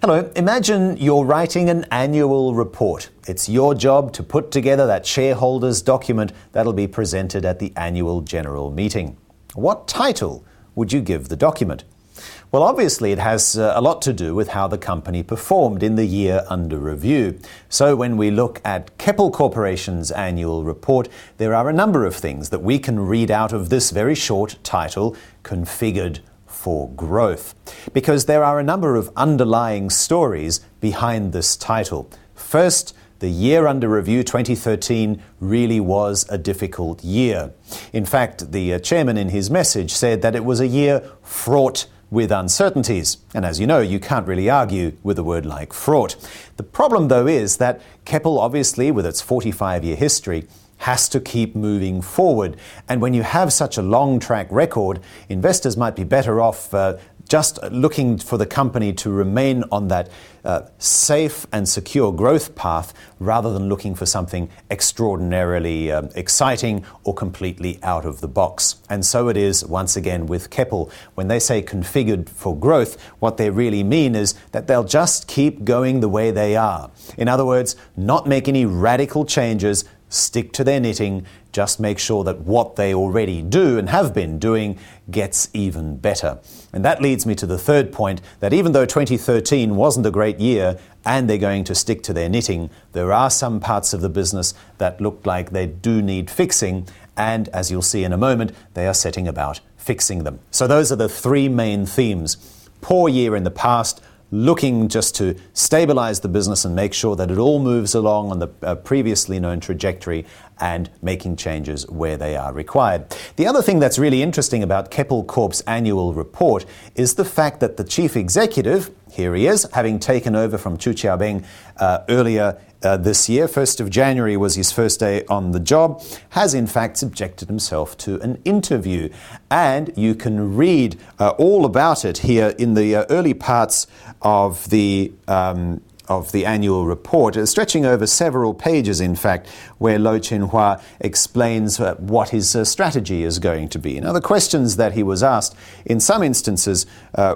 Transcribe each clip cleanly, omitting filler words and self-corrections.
Hello, imagine you're writing an annual report. It's your job to put together that shareholders document that'll be presented at the annual general meeting. What title would you give the document? Well, obviously it has a lot to do with how the company performed in the year under review. So when we look at Keppel Corporation's annual report, there are a number of things that we can read out of this very short title, Configured for Growth, because there are a number of underlying stories behind this title. First, the year under review, 2013, really was a difficult year. In fact, the chairman in his message said that it was a year fraught with uncertainties. And as you know, you can't really argue with a word like fraught. The problem, though, is that Keppel, obviously, with its 45-year history, has to keep moving forward. And when you have such a long track record, investors might be better off just looking for the company to remain on that safe and secure growth path rather than looking for something extraordinarily exciting or completely out of the box. And so it is once again with Keppel. When they say configured for growth, what they really mean is that they'll just keep going the way they are. In other words, not make any radical changes, stick to their knitting, just make sure that what they already do and have been doing gets even better. And that leads me to the third point, that even though 2013 wasn't a great year and they're going to stick to their knitting, there are some parts of the business that look like they do need fixing, and as you'll see in a moment, they are setting about fixing them. So those are the three main themes. Poor year in the past, looking just to stabilize the business and make sure that it all moves along on the previously known trajectory, and making changes where they are required. The other thing that's really interesting about Keppel Corp's annual report is the fact that the chief executive, here he is, having taken over from Chu Xiaobeng earlier this year, 1st of January was his first day on the job, has in fact subjected himself to an interview. And you can read all about it here in the early parts of the annual report, stretching over several pages, in fact, where Lo Chenhua explains what his strategy is going to be. Now, the questions that he was asked, in some instances,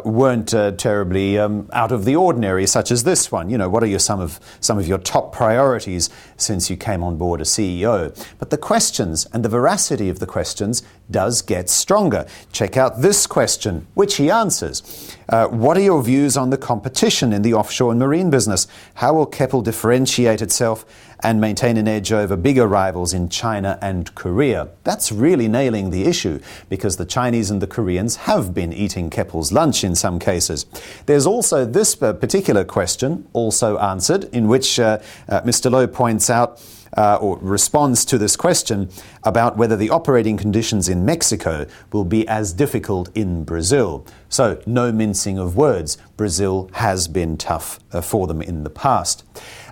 weren't terribly out of the ordinary, such as this one. You know, what are some of your top priorities since you came on board as CEO? But the questions and the veracity of the questions does get stronger. Check out this question, which he answers. What are your views on the competition in the offshore and marine business? How will Keppel differentiate itself and maintain an edge over bigger rivals in China and Korea? That's really nailing the issue, because the Chinese and the Koreans have been eating Keppel's lunch in some cases. There's also this particular question, also answered, in which Mr. Lo points out or responds to this question about whether the operating conditions in Mexico will be as difficult in Brazil. So, no mincing of words. Brazil has been tough for them in the past.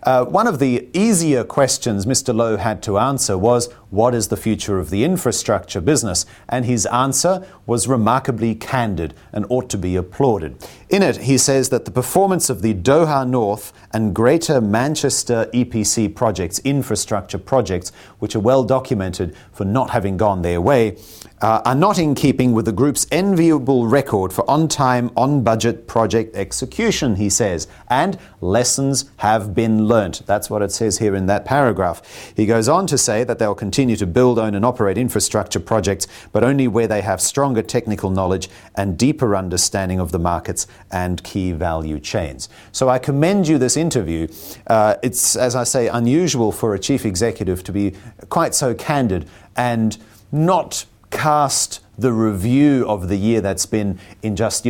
One of the easier questions Mr. Lo had to answer was, what is the future of the infrastructure business? And his answer was remarkably candid and ought to be applauded. In it, he says that the performance of the Doha North and Greater Manchester EPC projects, infrastructure projects, which are well documented for not having gone their way, are not in keeping with the group's enviable record for on-time, on-budget project execution, he says, and lessons have been learnt. That's what it says here in that paragraph. He goes on to say that they'll continue to build, own and operate infrastructure projects, but only where they have stronger technical knowledge and deeper understanding of the markets and key value chains. So I commend you this interview. It's, as I say, unusual for a chief executive to be quite so candid and not cast the review of the year that's been in just,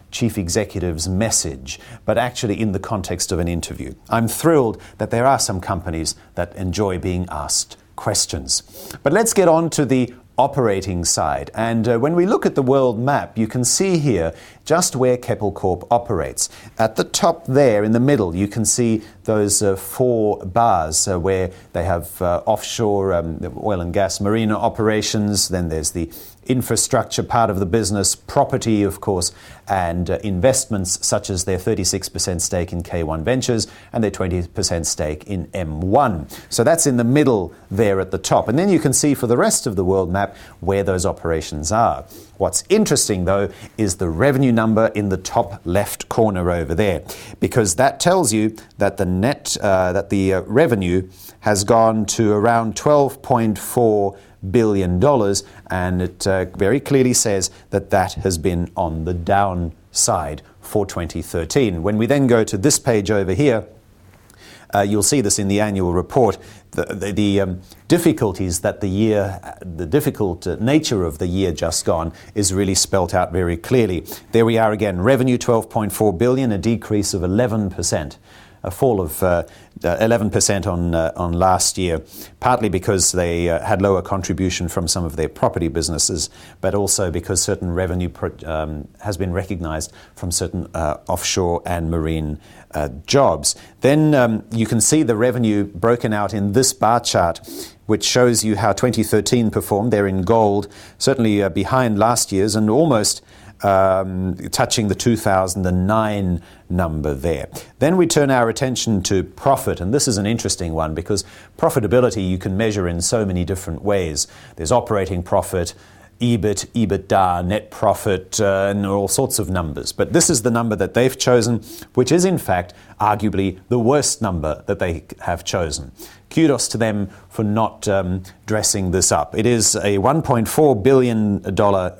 chief executive's message, but actually in the context of an interview. I'm thrilled that there are some companies that enjoy being asked questions. But let's get on to the operating side. And when we look at the world map, you can see here just where Keppel Corp operates. At the top there in the middle, you can see those 4 bars where they have offshore oil and gas marine operations. Then there's the infrastructure part of the business, property, of course, and investments such as their 36% stake in K1 Ventures and their 20% stake in M1. So that's in the middle there at the top. And then you can see for the rest of the world map where those operations are. What's interesting, though, is the revenue number in the top left corner over there, because that tells you that the revenue has gone to around $12.4 billion, and it very clearly says that that has been on the downside for 2013. When we then go to this page over here, you'll see this in the annual report. The difficulties that the difficult nature of the year just gone is really spelt out very clearly. There we are again, revenue $12.4 billion, a decrease of 11%. A fall of 11% on last year, partly because they had lower contribution from some of their property businesses, but also because certain revenue has been recognized from certain offshore and marine jobs. Then you can see the revenue broken out in this bar chart, which shows you how 2013 performed. They're in gold, certainly behind last year's and almost touching the 2009 number there. Then we turn our attention to profit, and this is an interesting one because profitability you can measure in so many different ways. There's operating profit, EBIT, EBITDA, net profit, and all sorts of numbers. But this is the number that they've chosen, which is in fact arguably the worst number that they have chosen. Kudos to them for not dressing this up. It is a $1.4 billion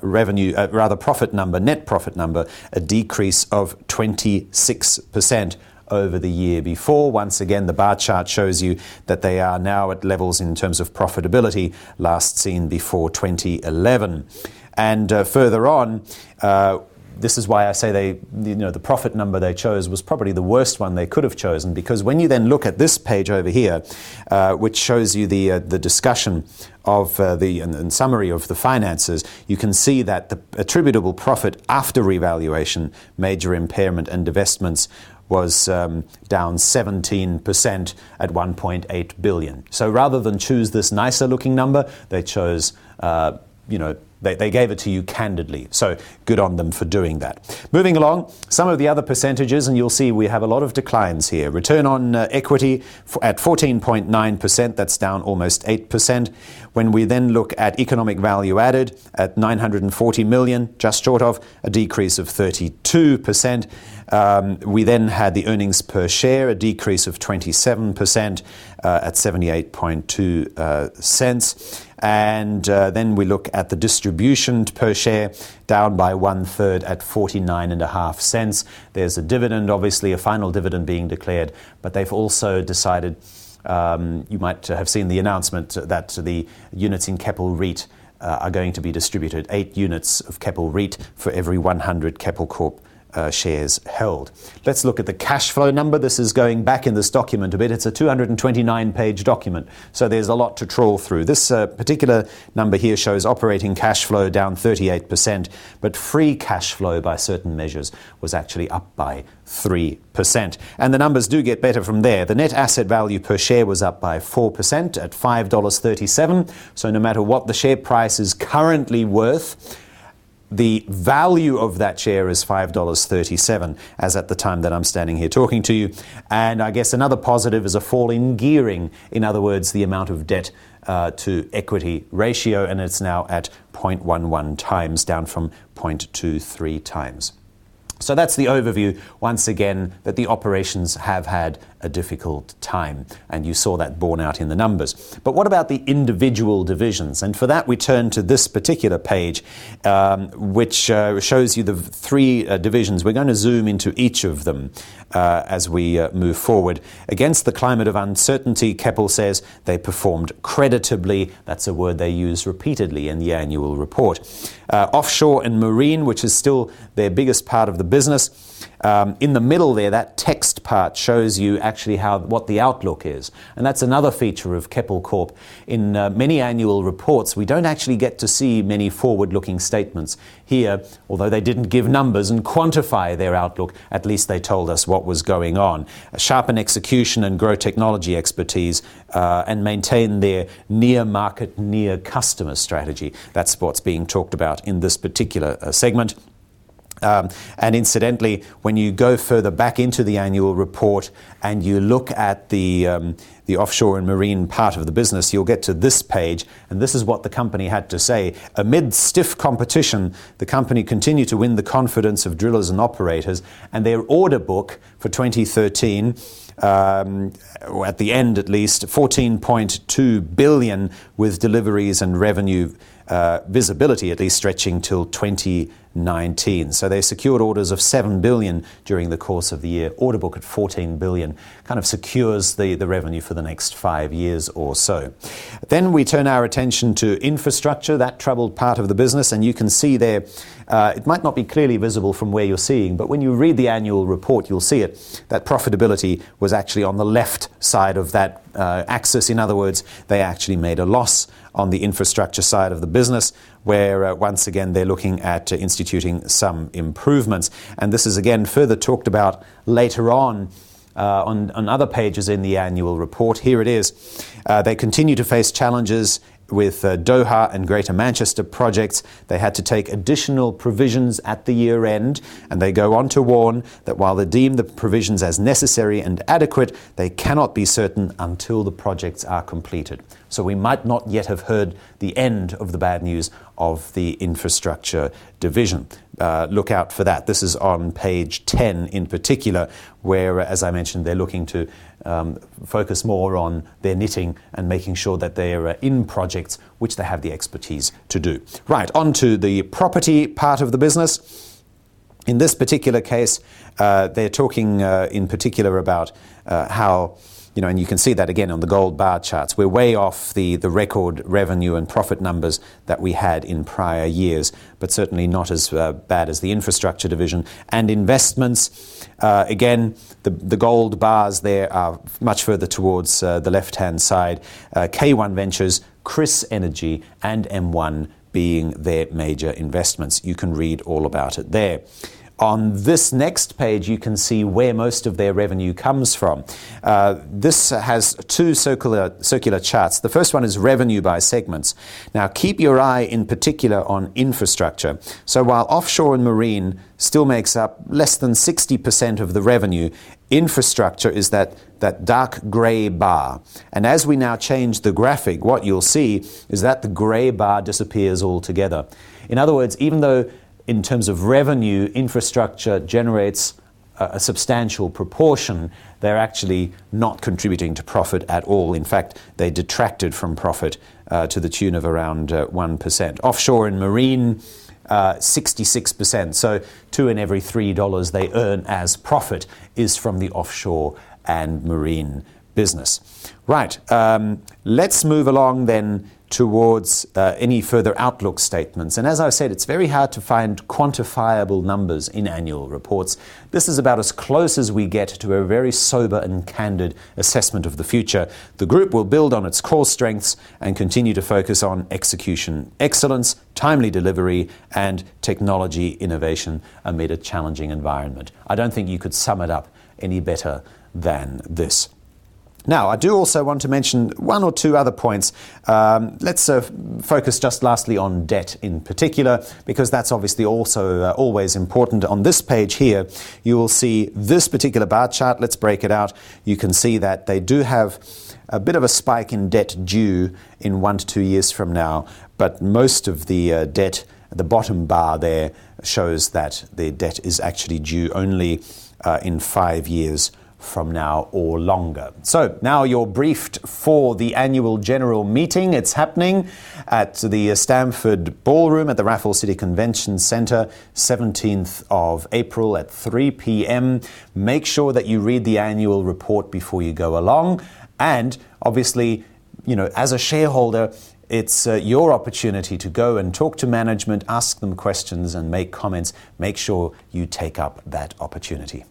revenue, profit number, net profit number, a decrease of 26% over the year before. Once again, the bar chart shows you that they are now at levels in terms of profitability last seen before 2011. And further on, this is why I say the profit number they chose was probably the worst one they could have chosen, because when you then look at this page over here, which shows you the discussion of and summary of the finances, you can see that the attributable profit after revaluation, major impairment and divestments was down 17% at $1.8 billion. So rather than choose this nicer looking number, they chose, they gave it to you candidly. So good on them for doing that. Moving along, some of the other percentages, and you'll see we have a lot of declines here. Return on equity at 14.9%, that's down almost 8%. When we then look at economic value added at $940 million, just short of, a decrease of 32%. We then had the earnings per share, a decrease of 27% at 78.2 cents. And then we look at the distribution per share, down by 1/3 at 49.5 cents. There's a dividend, obviously, a final dividend being declared, but they've also decided, you might have seen the announcement that the units in Keppel REIT are going to be distributed, 8 units of Keppel REIT for every 100 Keppel Corp shares held. Let's look at the cash flow number. This is going back in this document a bit. It's a 229-page document, so there's a lot to trawl through. This particular number here shows operating cash flow down 38%, but free cash flow by certain measures was actually up by 3%. And the numbers do get better from there. The net asset value per share was up by 4% at $5.37. So no matter what the share price is currently worth, the value of that share is $5.37, as at the time that I'm standing here talking to you. And I guess another positive is a fall in gearing. In other words, the amount of debt to equity ratio, and it's now at 0.11 times, down from 0.23 times. So that's the overview, once again, that the operations have had a difficult time, and you saw that borne out in the numbers. But what about the individual divisions? And for that, we turn to this particular page, which shows you the 3 divisions. We're going to zoom into each of them as we move forward. Against the climate of uncertainty, Keppel says they performed creditably. That's a word they use repeatedly in the annual report. Offshore and marine, which is still their biggest part of the business. In the middle there, that text part shows you actually what the outlook is. And that's another feature of Keppel Corp. In many annual reports, we don't actually get to see many forward-looking statements. Here, although they didn't give numbers and quantify their outlook, at least they told us what was going on. Sharpen execution and grow technology expertise and maintain their near-market, near-customer strategy. That's what's being talked about in this particular segment. And incidentally, when you go further back into the annual report and you look at the offshore and marine part of the business, you'll get to this page, and this is what the company had to say. Amid stiff competition, the company continued to win the confidence of drillers and operators, and their order book for 2013, at the end at least, 14.2 billion with deliveries and revenue visibility at least stretching till 2019. So they secured orders of 7 billion during the course of the year. Order book at 14 billion kind of secures the revenue for the next 5 years or so. Then we turn our attention to infrastructure, that troubled part of the business, and you can see there, it might not be clearly visible from where you're seeing, but when you read the annual report, you'll see it, that profitability was actually on the left side of that axis. In other words, they actually made a loss on the infrastructure side of the business, where once again they're looking at instituting some improvements. And this is again further talked about later on other pages in the annual report. Here it is. They continue to face challenges with Doha and Greater Manchester projects. They had to take additional provisions at the year end, and they go on to warn that while they deem the provisions as necessary and adequate, they cannot be certain until the projects are completed. So we might not yet have heard the end of the bad news of the infrastructure division. Look out for that. This is on page 10 in particular, where, as I mentioned, they're looking to focus more on their knitting and making sure that they're in projects which they have the expertise to do. Right, on to the property part of the business. In this particular case, they're talking in particular about how, and you can see that again on the gold bar charts. We're way off the record revenue and profit numbers that we had in prior years, but certainly not as bad as the infrastructure division. And investments, again, the gold bars there are much further towards the left-hand side. K1 Ventures, Chris Energy, and M1 being their major investments. You can read all about it there. On this next page, you can see where most of their revenue comes from. This has two circular charts. The first one is revenue by segments. Now, keep your eye in particular on infrastructure. So while offshore and marine still makes up less than 60% of the revenue, infrastructure is that dark grey bar. And as we now change the graphic, what you'll see is that the grey bar disappears altogether. In other words, even though in terms of revenue, infrastructure generates a substantial proportion, they're actually not contributing to profit at all. In fact, they detracted from profit to the tune of around 1%. Offshore and marine, 66%. So $2 in every $3 they earn as profit is from the offshore and marine business. Right, let's move along then towards any further outlook statements. And as I said, it's very hard to find quantifiable numbers in annual reports. This is about as close as we get to a very sober and candid assessment of the future. The group will build on its core strengths and continue to focus on execution excellence, timely delivery, and technology innovation amid a challenging environment. I don't think you could sum it up any better than this. Now, I do also want to mention one or two other points. Let's focus just lastly on debt in particular, because that's obviously also always important. On this page here, you will see this particular bar chart. Let's break it out. You can see that they do have a bit of a spike in debt due in 1 to 2 years from now, but most of the debt, the bottom bar there, shows that the debt is actually due only in 5 years from now or longer. So now you're briefed for the annual general meeting. It's happening at the Stamford Ballroom at the Raffles City Convention Centre, 17th of April at 3 p.m. Make sure that you read the annual report before you go along. And obviously, as a shareholder, it's your opportunity to go and talk to management, ask them questions and make comments. Make sure you take up that opportunity.